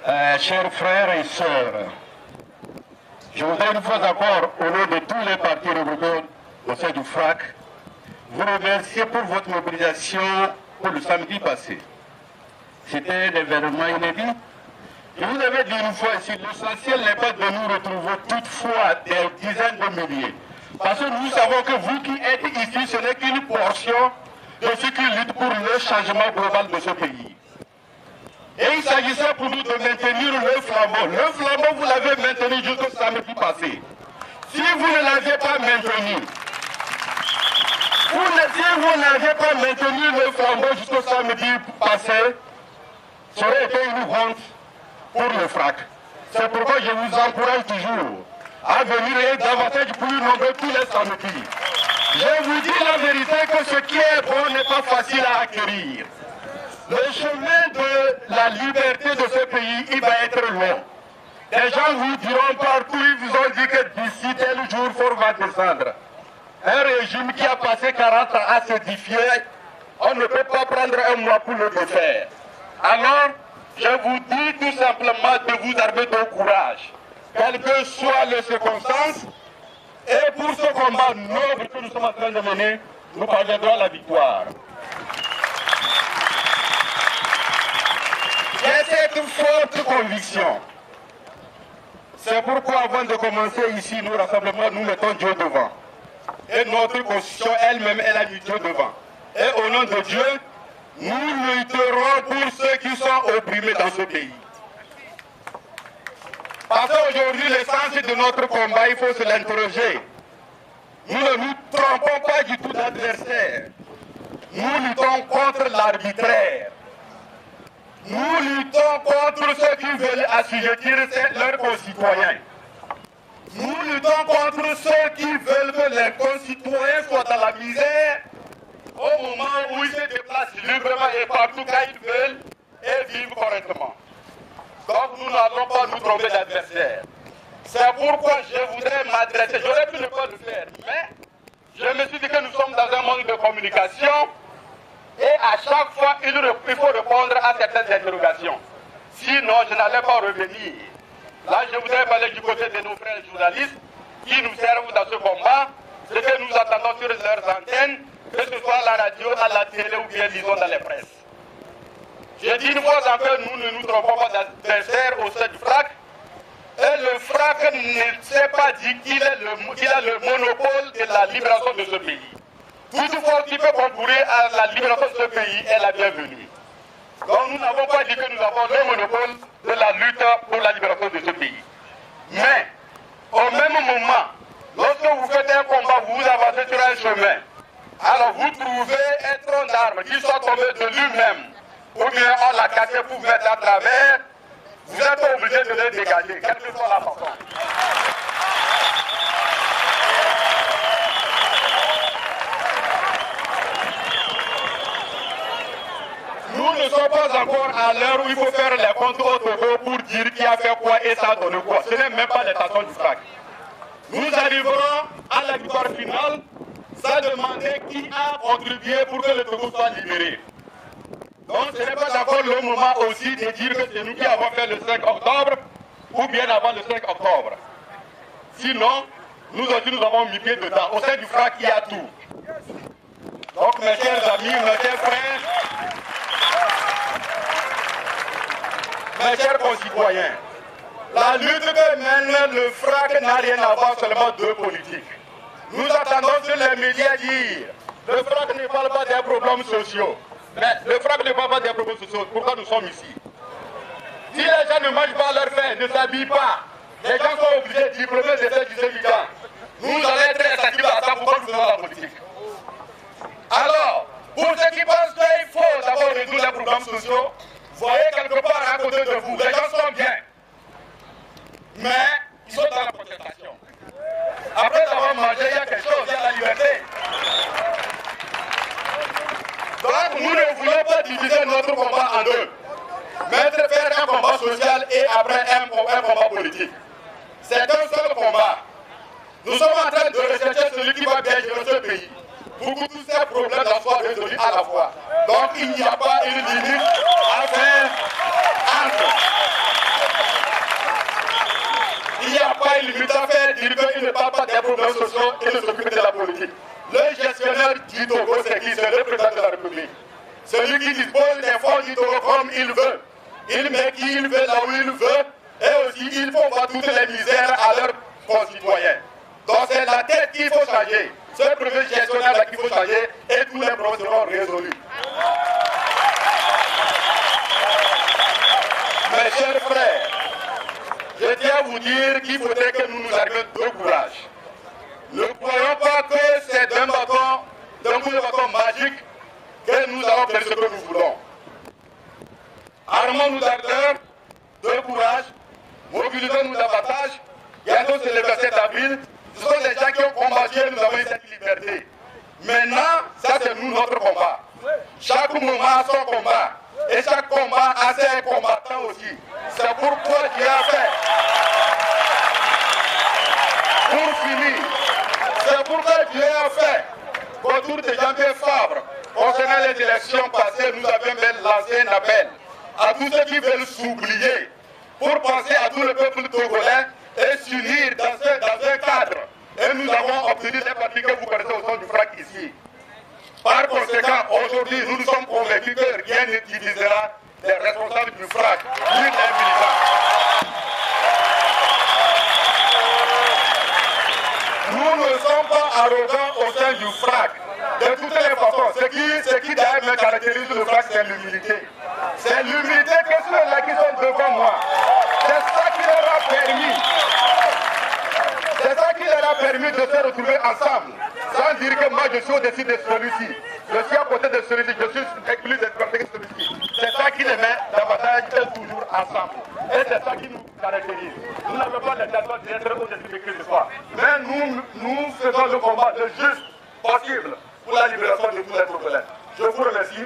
Chers frères et sœurs, je voudrais une fois encore, au nom de tous les partis regroupés au sein du FRAC, vous remercier pour votre mobilisation pour le samedi passé. C'était un événement inédit. Je vous avais dit une fois ici, l'essentiel n'est pas de nous retrouver toutefois des dizaines de milliers. Parce que nous savons que vous qui êtes ici, ce n'est qu'une portion de ceux qui luttent pour le changement global de ce pays. Et il s'agissait pour nous de maintenir le flambeau. Le flambeau, vous l'avez maintenu jusqu'au samedi passé. Si vous ne l'avez pas maintenu, si vous n'avez pas maintenu le flambeau jusqu'au samedi passé, ça aurait été une honte pour le FRAC. C'est pourquoi je vous encourage toujours à venir et davantage plus nombreux tous les samedis. Je vous dis la vérité que ce qui est bon n'est pas facile à acquérir. Le chemin de la liberté de ce pays, il va être long. Les gens vous diront partout, ils vous ont dit que d'ici tel jour, Fort va descendre. Un régime qui a passé 40 ans à s'édifier, on ne peut pas prendre un mois pour le défaire. Alors, je vous dis tout simplement de vous armer de courage, quelles que soient les circonstances, et pour ce combat noble que nous sommes en train de mener, nous parviendrons à la victoire. J'ai cette forte conviction. C'est pourquoi avant de commencer ici, nos rassemblements, nous mettons Dieu devant. Et notre constitution elle-même, elle a mis Dieu devant. Et au nom de Dieu, nous lutterons pour ceux qui sont opprimés dans ce pays. Parce qu'aujourd'hui, l'essence de notre combat, il faut se l'interroger. Nous ne nous trompons pas du tout d'adversaire. Nous luttons contre l'arbitraire. Nous luttons contre ceux qui veulent assujettir leurs concitoyens. Nous luttons contre ceux qui veulent que les concitoyens soient dans la misère au moment où ils se déplacent librement et partout quand ils veulent et vivent correctement. Donc nous n'allons pas nous tromper d'adversaire. C'est pourquoi je voudrais m'adresser, j'aurais pu ne pas le faire, mais je me suis dit que nous sommes dans un monde de communication et à chaque fois il faut répondre à certaines interrogations. Sinon je n'allais pas revenir. Là je voudrais parler du côté de nos frères journalistes qui nous servent dans ce combat, ce que nous attendons sur leurs antennes, que ce soit à la radio, à la télé ou bien disons dans les presses. Je dis une fois encore, nous ne nous trompons pas d'adversaire au sein du FRAC. Et le FRAC ne s'est pas dit qu'il a le monopole de la libération de ce pays. Toute force qui peut concourir à la libération de ce pays est la bienvenue. Donc nous n'avons pas dit que nous avons le monopole de la lutte pour la libération de ce pays. Mais, au même moment, lorsque vous faites un combat, vous vous avancez sur un chemin. Alors vous trouvez un tronc d'arbre qui soit tombé de lui-même, ou bien on l'a cassé pour vous mettre à travers, vous êtes obligé de le dégager, quelle que soit la façon. Nous ne sommes pas encore à l'heure où il faut faire les comptes au Togo pour dire qui a fait quoi et ça a donné quoi. Ce n'est même pas l'étation du FRAC. Nous arriverons à la victoire finale sans demander qui a contribué pour que le Togo soit libéré. Donc ce n'est pas encore le moment aussi de dire que c'est nous qui avons fait le 5 octobre ou bien avant le 5 octobre. Sinon, nous aussi nous avons mis pied dedans. Au sein du FRAC, il y a tout. Donc mes chers amis, mes chers frères, mes chers concitoyens, la lutte que mène le FRAC n'a rien à voir seulement de politique. Nous attendons sur les médias dire le FRAC ne parle pas des problèmes sociaux. Mais le FRAC ne parle pas des problèmes sociaux. Pourquoi nous sommes ici? Si les gens ne mangent pas leur faim, ne s'habillent pas, les gens sont obligés de diplômer des faits du évidents. Nous allons être insensibles à ça pour nous faisons la politique. Alors, pour ceux qui pensent qu'il faut d'abord résoudre les problèmes sociaux, voyez quelque part à côté de vous, les gens sont bien. Mais ils sont dans la contestation. Après avoir mangé, il y a quelque chose, il y a la liberté. Donc nous ne voulons pas diviser notre combat en deux. Faire un combat social et après un combat politique. C'est un seul combat. Nous sommes en train de rechercher celui qui va bien gérer ce pays. Pour que tous ces problèmes soient résolus à la fois. Donc il n'y a pas une limite à faire entre. dire qu'il ne parle pas des problèmes sociaux et ne s'occupe de la politique. Le gestionnaire du Togo, c'est qui? C'est le président de la République. Celui qui dispose des fonds du Togo comme il veut. Il met qui il veut là où il veut. Et aussi, il faut voir toutes les misères à leurs concitoyens. Donc c'est la tête qu'il faut changer. C'est le premier gestionnaire qu'il faut changer et tous les problèmes seront résolus. Mes chers frères, je tiens à vous dire qu'il faudrait que nous nous armions de courage. Ne croyons pas que c'est d'un coup de bâton magique que nous allons faire ce que nous voulons. Armons-nous d'ardeur, de courage, mobilisons-nous davantage. Bientôt c'est le 27 avril. Ce sont des gens qui ont combattu et nous avons eu cette liberté. Maintenant, ça c'est nous notre combat. Chaque moment a son combat. Et chaque combat a ses combattants aussi. C'est pourquoi Dieu a fait. Pour finir, c'est pourquoi Dieu a fait. Autour de Jean-Pierre Fabre, concernant les élections passées, nous avions lancé un appel à tous ceux qui veulent s'oublier pour penser à tout le peuple togolais et s'unir dans un cadre. Et nous avons obtenu les partis que vous connaissez au sein du FRAC ici. Par conséquent, aujourd'hui, nous nous sommes convaincus que rien ne divisera les responsables du FRAC, ni les militants. Nous ne sommes pas arrogants au sein du FRAC. De toutes les façons, ce qui d'ailleurs me caractérise le FRAC, c'est l'humilité. C'est l'humilité que ceux-là qui sont devant moi. C'est ça qui leur a permis. C'est ça qui leur a permis de se retrouver ensemble. Sans dire que moi je suis au-dessus de celui-ci. Je suis à côté de celui-ci, je suis plus exploité que celui-ci. C'est ça qui les met davantage toujours ensemble. Et c'est ça qui nous caractérise. Nous n'avons pas l'intention d'être au-dessus de qui que ce soit. Mais nous faisons le combat le juste possible pour la libération de tous les Togolais. Je vous remercie.